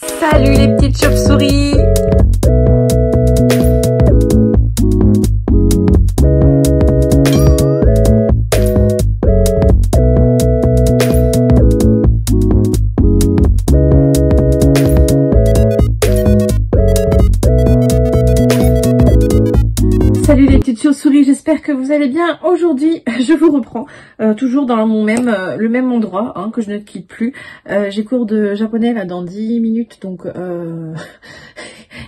Salut les petites chauves-souris! Salut les petites chauves-souris, j'espère que vous allez bien. Aujourd'hui, je vous reprends, toujours dans le même endroit, hein, que je ne quitte plus. J'ai cours de japonais là dans 10 minutes, donc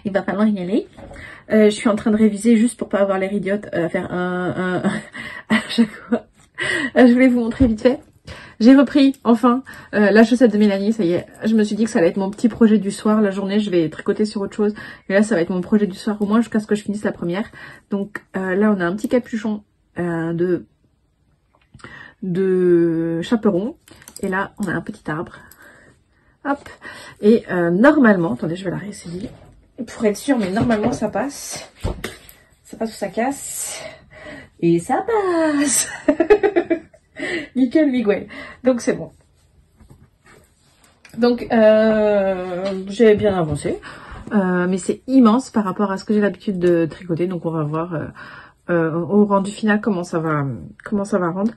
il va falloir y aller. Je suis en train de réviser juste pour pas avoir l'air idiote, faire un à chaque fois. Je voulais vous montrer vite fait. J'ai repris, enfin, la chaussette de Mélanie, ça y est. Je me suis dit que ça allait être mon petit projet du soir. La journée, je vais tricoter sur autre chose. Et là, ça va être mon projet du soir, au moins jusqu'à ce que je finisse la première. Donc là, on a un petit capuchon de chaperon. Et là, on a un petit arbre. Hop. Et normalement, attendez, je vais la réessayer. Pour être sûre, mais normalement, ça passe. Ça passe ou ça casse. Et ça passe. Nickel Miguel. Donc c'est bon. Donc j'ai bien avancé. Mais c'est immense par rapport à ce que j'ai l'habitude de tricoter. Donc on va voir au rendu final comment ça va rendre.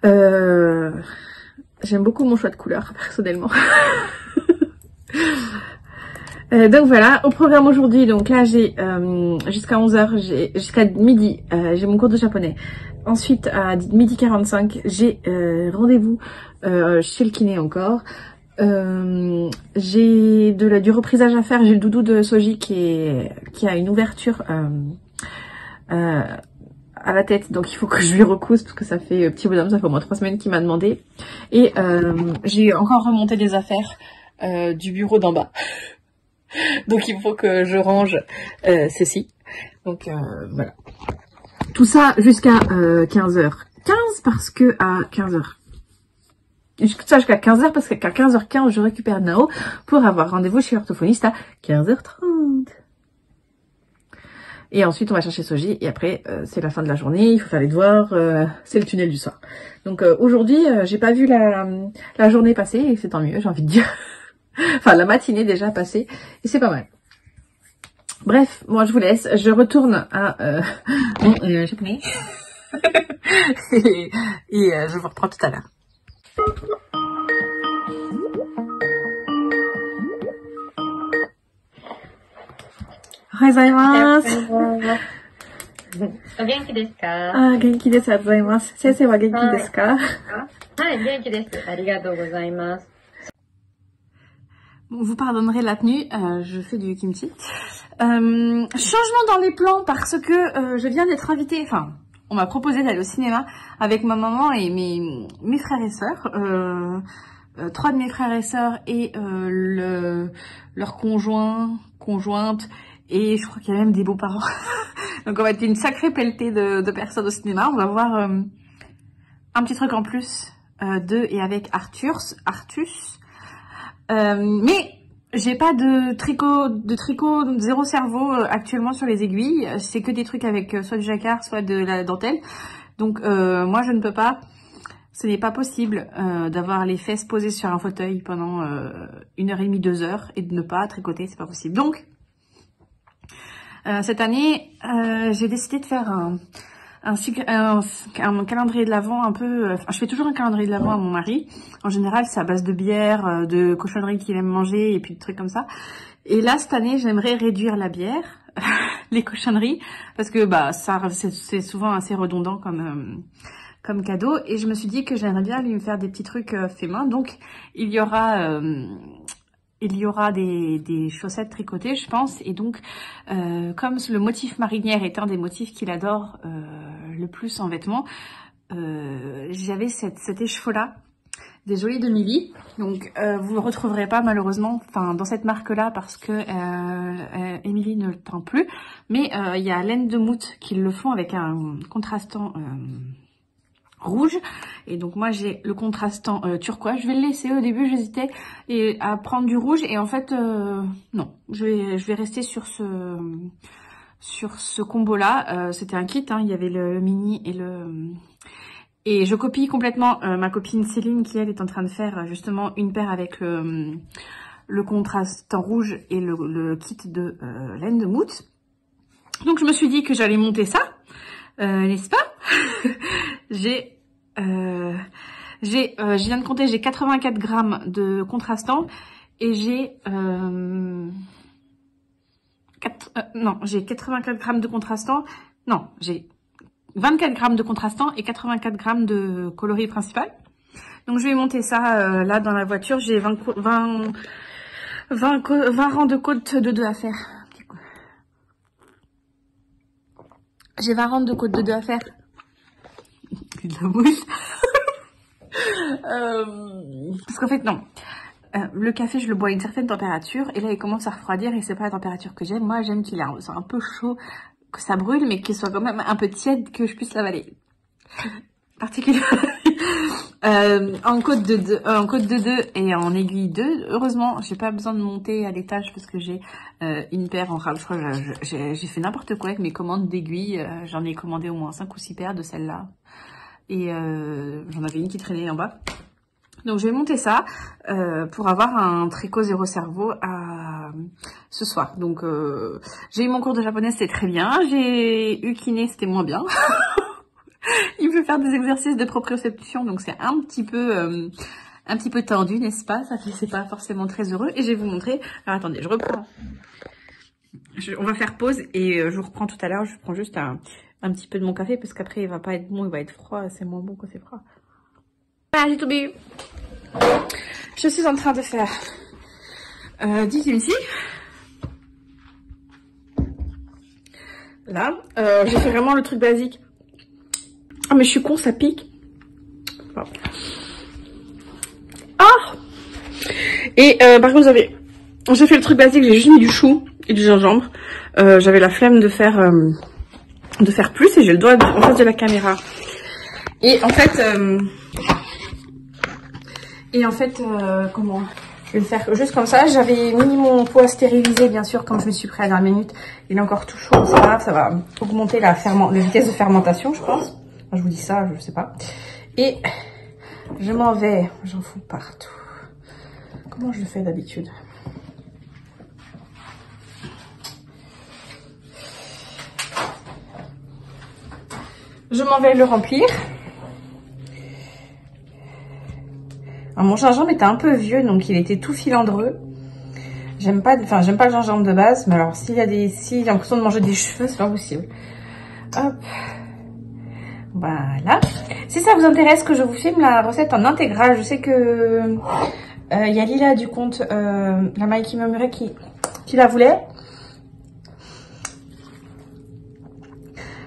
J'aime beaucoup mon choix de couleur personnellement. Donc voilà, au programme aujourd'hui, donc là j'ai jusqu'à 11h, jusqu'à midi, j'ai mon cours de japonais. Ensuite à midi 45, j'ai rendez-vous chez le kiné encore. J'ai du reprisage à faire, j'ai le doudou de Soji qui a une ouverture à la tête, donc il faut que je lui recouse parce que ça fait petit bonhomme, ça fait au moins 3 semaines qu'il m'a demandé. Et j'ai encore remonté des affaires du bureau d'en bas. Donc il faut que je range ceci. Donc voilà. Tout ça jusqu'à 15h15 parce que à 15h. Ça jusqu'à 15h parce qu'à 15h15 je récupère Nao pour avoir rendez-vous chez l'orthophoniste à 15h30. Et ensuite on va chercher Soji et après c'est la fin de la journée, il faut faire les devoirs, c'est le tunnel du soir. Donc aujourd'hui j'ai pas vu la journée passer et c'est tant mieux, j'ai envie de dire. Enfin, la matinée déjà passée, et c'est pas mal. Bref, moi je vous laisse, je retourne à mon japonais. et je vous reprends tout à l'heure. Ohayou gozaimasu. お元気ですか？あ、元気です。ありがとうございます。先生は元気ですか？はい、元気です。ありがとうございます。 Vous pardonnerez la tenue, je fais du kimchi. Changement dans les plans parce que je viens d'être invitée, enfin, on m'a proposé d'aller au cinéma avec ma maman et mes frères et sœurs. 3 de mes frères et sœurs et leur conjointe, et je crois qu'il y a même des beaux-parents. Donc on va être une sacrée pelletée de personnes au cinéma. On va voir un petit truc en plus de et avec Artus. Mais j'ai pas de tricot, zéro cerveau actuellement sur les aiguilles. C'est que des trucs avec soit du jacquard, soit de la dentelle. Donc moi je ne peux pas, ce n'est pas possible d'avoir les fesses posées sur un fauteuil pendant 1h30, 2h et de ne pas tricoter, c'est pas possible. Donc cette année j'ai décidé de faire un calendrier de l'Avent un peu... je fais toujours un calendrier de l'Avent à mon mari. En général, c'est à base de bière, de cochonneries qu'il aime manger et puis de trucs comme ça. Et là, cette année, j'aimerais réduire la bière, les cochonneries, parce que bah ça c'est souvent assez redondant comme cadeau. Et je me suis dit que j'aimerais bien lui faire des petits trucs faits main. Donc, il y aura des chaussettes tricotées, je pense. Et donc, comme le motif marinière est un des motifs qu'il adore le plus en vêtements, j'avais cet écheveau-là, des jolis demi-vis. Donc, vous ne le retrouverez pas malheureusement dans cette marque-là parce que Émilie ne le tend plus. Mais il y a Laine de Moute qui le font avec un contrastant rouge, et donc moi j'ai le contrastant turquoise. Je vais le laisser, au début j'hésitais à prendre du rouge et en fait non, je vais rester sur ce combo là. C'était un kit, hein, il y avait le mini et je copie complètement ma copine Céline qui elle est en train de faire justement une paire avec le contrastant rouge et le kit de laine de mousse. Donc je me suis dit que j'allais monter ça, n'est-ce pas? Je viens de compter, j'ai 84 grammes de contrastant et j'ai j'ai 84 grammes de contrastant. Non, j'ai 24 grammes de contrastant et 84 grammes de coloris principal. Donc je vais monter ça là dans la voiture. J'ai 20 rangs de côtes de 2 à faire. J'ai 20 rangs de côtes de 2 à faire. De la bouche. Parce qu'en fait, non. Le café, je le bois à une certaine température. Et là, il commence à refroidir et c'est pas la température que j'aime. Moi, j'aime qu'il soit un peu chaud, que ça brûle, mais qu'il soit quand même un peu tiède, que je puisse l'avaler. Particulièrement. En côte de 2 et en aiguille 2. Heureusement, j'ai pas besoin de monter à l'étage parce que j'ai une paire en rab. Je crois que j'ai fait n'importe quoi avec mes commandes d'aiguilles. J'en ai commandé au moins 5 ou 6 paires de celles-là. Et j'en avais une qui traînait en bas. Donc je vais monter ça pour avoir un tricot zéro cerveau ce soir. Donc j'ai eu mon cours de japonais, c'était très bien. J'ai eu kiné, c'était moins bien. Il veut faire des exercices de proprioception, donc c'est un petit peu tendu, n'est-ce pas? Ça fait, c'est pas forcément très heureux. Et je vais vous montrer. Alors attendez, je reprends. On va faire pause et je vous reprends tout à l'heure. Je prends juste un petit peu de mon café parce qu'après il va pas être bon, il va être froid. C'est moins bon quand c'est froid. Voilà, j'ai tout bu. Je suis en train de faire 10 ici. Là, j'ai fait vraiment le truc basique. Ah mais je suis con, ça pique. Ah. Et par contre j'ai fait le truc basique, j'ai juste mis du chou et du gingembre. J'avais la flemme de faire plus et j'ai le doigt en face de la caméra. Et en fait comment je vais le faire juste comme ça. J'avais mis mon pot à stériliser bien sûr comme je me suis pris à la minute. Il est encore tout chaud, ça va augmenter la vitesse de fermentation, je pense. Enfin, je vous dis ça, je sais pas. Et je m'en vais, j'en fous partout. Comment je le fais d'habitude? Je m'en vais le remplir. Alors, mon gingembre était un peu vieux, donc il était tout filandreux. J'aime pas le gingembre de base, mais alors s'il j'ai l'impression de manger des cheveux, c'est pas possible. Hop. Voilà. Si ça vous intéresse que je vous filme la recette en intégrale, je sais que il y a Lila du compte la Maïki Murmuret qui la voulait.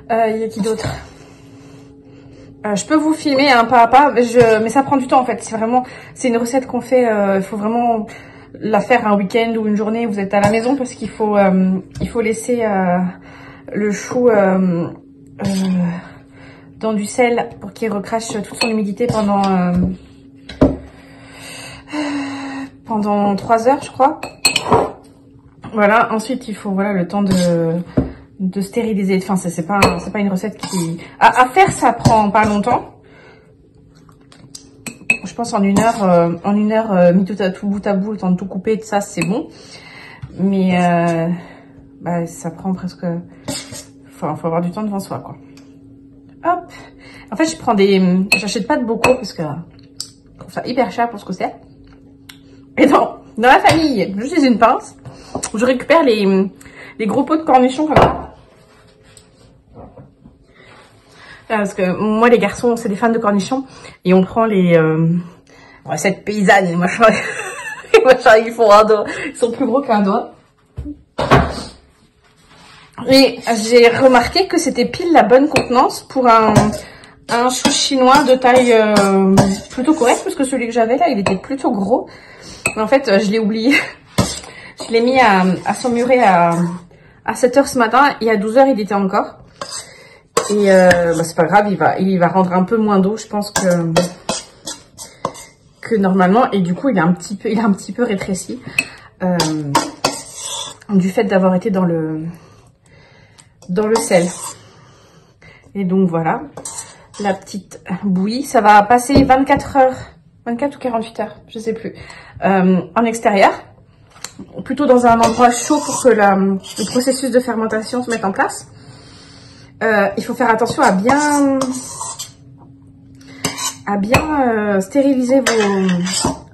Il y a qui d'autre? Je peux vous filmer un pas à pas, mais ça prend du temps en fait. C'est une recette qu'on fait. Il faut vraiment la faire un week-end ou une journée où vous êtes à la maison parce qu'il faut laisser le chou dans du sel pour qu'il recrache toute son humidité pendant 3 heures, je crois. Voilà. Ensuite, il faut le temps de stériliser. Enfin, c'est pas une recette qui à faire, ça prend pas longtemps. Je pense en une heure mis tout bout à bout, le temps de tout couper, de ça, c'est bon. Mais ça prend presque. Faut avoir du temps devant soi, quoi. Hop. En fait, j'achète pas de bocaux parce que je trouve ça hyper cher pour ce que c'est. Et dans la famille, j'utilise une pince où je récupère les gros pots de cornichons comme ça. Parce que moi, les garçons, c'est des fans de cornichons et on prend les recettes paysannes. Les machins, ils font un doigt, ils sont plus gros qu'un doigt. Et j'ai remarqué que c'était pile la bonne contenance pour un chou chinois de taille plutôt correcte, parce que celui que j'avais là, il était plutôt gros. Mais en fait, je l'ai oublié. Je l'ai mis à s'emmurer à 7 h ce matin et à 12 h il était encore. Et c'est pas grave, il va rendre un peu moins d'eau, je pense que normalement. Et du coup, il a un petit peu rétréci du fait d'avoir été dans le sel. Et donc voilà, la petite bouillie, ça va passer 24 ou 48 heures, je sais plus, en extérieur. plutôt dans un endroit chaud pour que le processus de fermentation se mette en place. Il faut faire attention à bien stériliser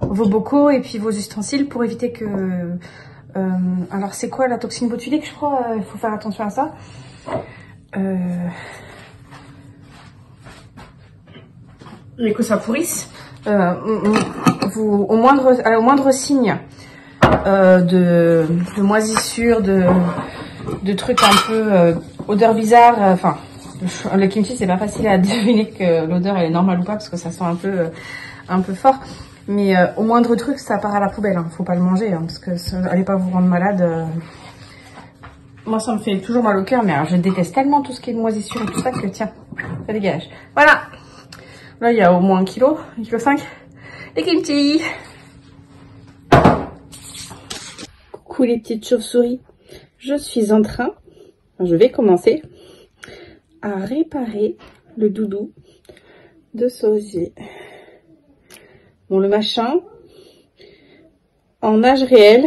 vos bocaux et puis vos ustensiles pour éviter que... alors c'est quoi la toxine botulique, je crois, il faut faire attention à ça. Et que ça pourrisse. Au moindre signe de moisissure, de trucs un peu odeur bizarre, enfin le kimchi c'est pas facile à deviner que l'odeur elle est normale ou pas parce que ça sent un peu fort, mais au moindre truc ça part à la poubelle, hein. Faut pas le manger hein, parce que ça allez pas vous rendre malade. Moi ça me fait toujours mal au cœur, mais alors, je déteste tellement tout ce qui est moisissure et tout ça que tiens, ça dégage. Voilà, là il y a au moins 1 kg, 1,5 kg de kimchi. Coucou les petites chauves-souris, je suis en train, je vais commencer à réparer le doudou de Soji. Bon, le machin, en âge réel,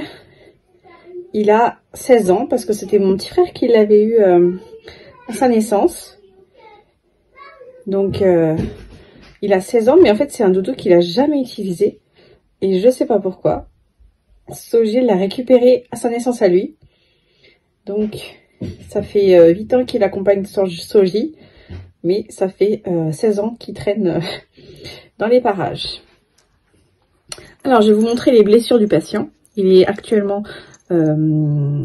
il a 16 ans parce que c'était mon petit frère qui l'avait eu à sa naissance. Donc, il a 16 ans, mais en fait, c'est un doudou qu'il a jamais utilisé. Et je sais pas pourquoi. Soji l'a récupéré à sa naissance à lui. Donc, ça fait 8 ans qu'il accompagne Soji, mais ça fait 16 ans qu'il traîne dans les parages. Alors, je vais vous montrer les blessures du patient. Il est actuellement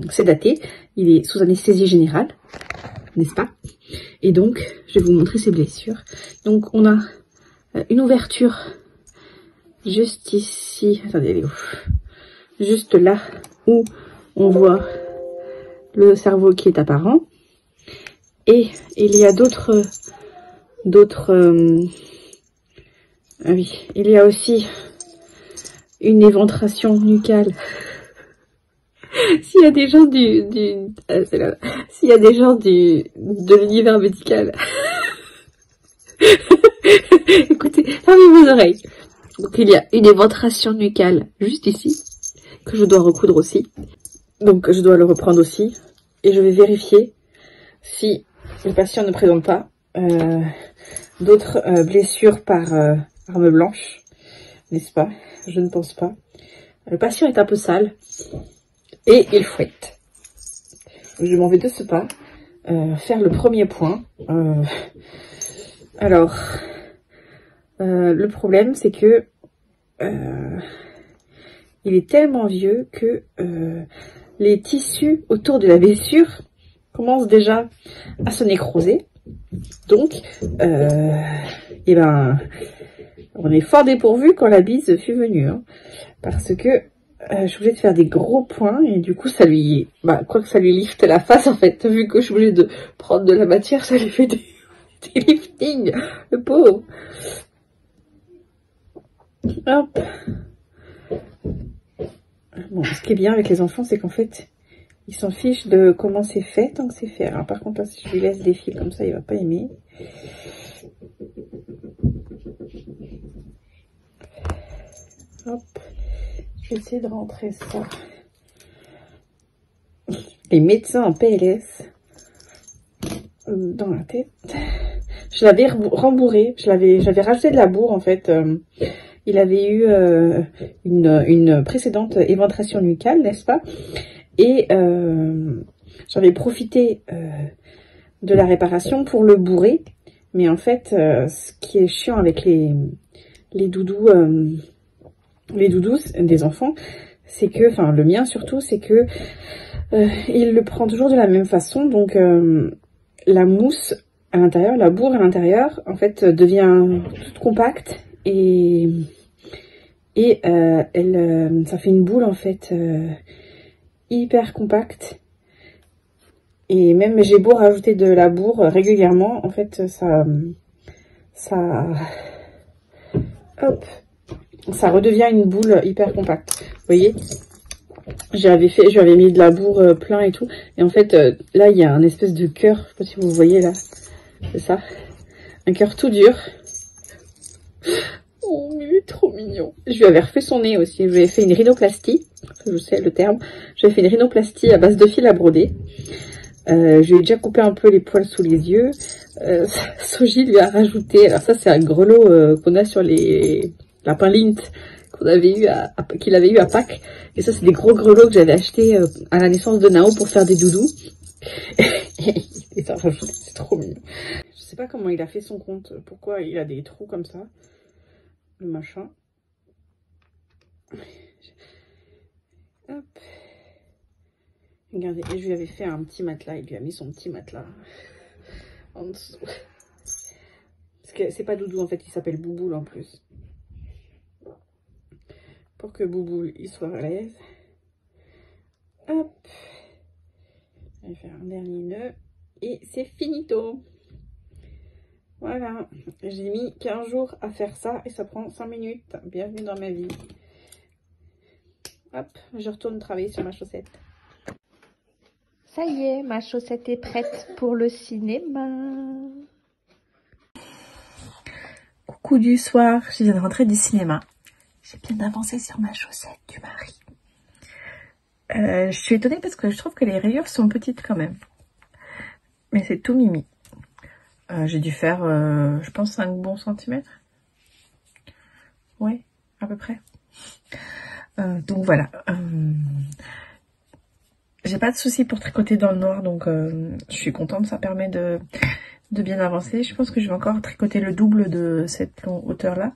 sédaté. Il est sous anesthésie générale, n'est-ce pas? Et donc, je vais vous montrer ses blessures. Donc, on a une ouverture juste ici. Attendez, elle est où? Juste là où on voit le cerveau qui est apparent. Et il y a ah oui, il y a aussi une éventration nucale. S'il y a des gens s'il y a des gens de l'univers médical, écoutez, fermez vos oreilles. Donc il y a une éventration nucale juste ici, que je dois recoudre aussi. Donc je dois le reprendre aussi. Et je vais vérifier si le patient ne présente pas d'autres blessures par arme blanche. N'est-ce pas? Je ne pense pas. Le patient est un peu sale. Et il fouette. Je m'en vais de ce pas faire le premier point. Alors, le problème c'est que il est tellement vieux que les tissus autour de la blessure commencent déjà à se nécroser. Donc, eh ben, on est fort dépourvu quand la bise fut venue. Hein, parce que je suis obligée de faire des gros points et du coup ça lui, quoi que ça lui lifte la face en fait. Vu que je suis obligée de prendre de la matière, ça lui fait des liftings, le pauvre. Hop. Bon, ce qui est bien avec les enfants, c'est qu'en fait, ils s'en fichent de comment c'est fait tant que c'est fait. Alors par contre, là, si je lui laisse des fils comme ça, il va pas aimer. Hop. Je vais essayer de rentrer ça. Les médecins en PLS dans la tête. Je l'avais rembourré. J'avais rajouté de la bourre en fait. Il avait eu une précédente éventration nucale, n'est-ce pas? Et j'avais profité de la réparation pour le bourrer. Mais en fait, ce qui est chiant avec les doudous des enfants, c'est que, enfin le mien surtout, c'est que il le prend toujours de la même façon. Donc la mousse à l'intérieur, la bourre à l'intérieur, en fait devient toute compacte et ça fait une boule en fait hyper compacte. Et même j'ai beau rajouter de la bourre régulièrement, en fait ça redevient une boule hyper compacte. Vous voyez, j'avais mis de la bourre plein et tout. Et en fait, là, il y a un espèce de cœur. Je sais pas si vous voyez là. C'est ça. Un cœur tout dur. Oh, mais trop mignon. Je lui avais refait son nez aussi. Je lui avais fait une rhinoplastie. Je sais le terme. J'avais fait une rhinoplastie à base de fil à broder. Je lui ai déjà coupé un peu les poils sous les yeux. Soji lui a rajouté. Alors ça, c'est un grelot qu'on a sur les lapins Lint qu'il avait eu à Pâques. Et ça, c'est des gros grelots que j'avais achetés à la naissance de Nao pour faire des doudous. Et ça rajoute, c'est trop mignon. Je sais pas comment il a fait son compte. Pourquoi il a des trous comme ça. Le machin. Hop. Regardez, et je lui avais fait un petit matelas. Il lui a mis son petit matelas en dessous. Parce que c'est pas Doudou en fait, il s'appelle Bouboule en plus. Pour que Bouboule il soit à l'aise. Hop. Je vais faire un dernier nœud. Et c'est finito. Voilà. J'ai mis 15 jours à faire ça et ça prend 5 minutes. Bienvenue dans ma vie. Hop, je retourne travailler sur ma chaussette. Ça y est, ma chaussette est prête pour le cinéma. Coucou du soir, je viens de rentrer du cinéma. J'ai bien avancé sur ma chaussette du mari. Je suis étonnée parce que je trouve que les rayures sont petites quand même. Mais c'est tout mimi. J'ai dû faire, je pense, 5 bons centimètres. Ouais, à peu près. Donc voilà. J'ai pas de soucis pour tricoter dans le noir, donc je suis contente. Ça permet de bien avancer. Je pense que je vais encore tricoter le double de cette hauteur là.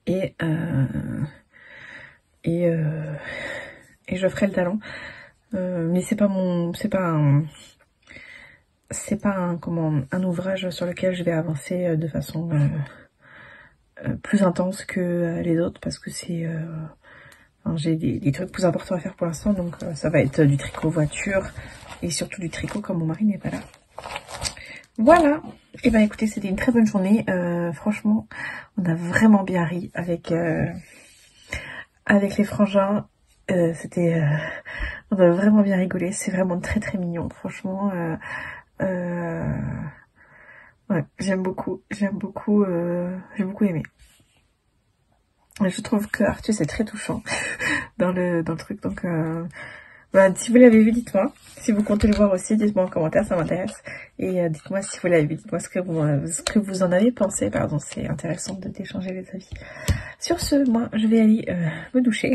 Et je ferai le talon. Mais c'est pas un ouvrage sur lequel je vais avancer de façon plus intense que les autres, parce que c'est j'ai des trucs plus importants à faire pour l'instant, donc ça va être du tricot voiture et surtout du tricot comme mon mari n'est pas là. Voilà. Et ben écoutez, c'était une très bonne journée. Franchement, on a vraiment bien ri avec les frangins. On a vraiment bien rigolé. C'est vraiment très très mignon. Franchement, ouais, j'aime beaucoup. J'ai beaucoup aimé. Je trouve que Arthus est très touchant dans le truc. Donc, bah, si vous l'avez vu, dites-moi. Si vous comptez le voir aussi, dites-moi en commentaire, ça m'intéresse. Et dites-moi si vous l'avez vu, dites-moi ce que vous en avez pensé. Pardon, c'est intéressant d'échanger les avis. Sur ce, moi, je vais aller me doucher,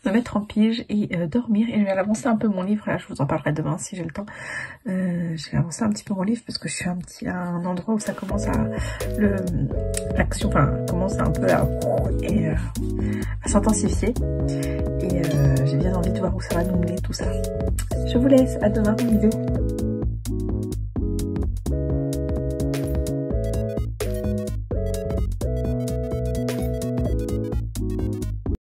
me mettre en pige et dormir. Et je vais avancer un peu mon livre. Là, je vous en parlerai demain si j'ai le temps. Je vais avancer un petit peu mon livre parce que je suis à un endroit où ça commence l'action, commence un peu à s'intensifier. Et j'ai bien envie de voir où ça va nous mener tout ça. Je vous laisse, à demain, bisous.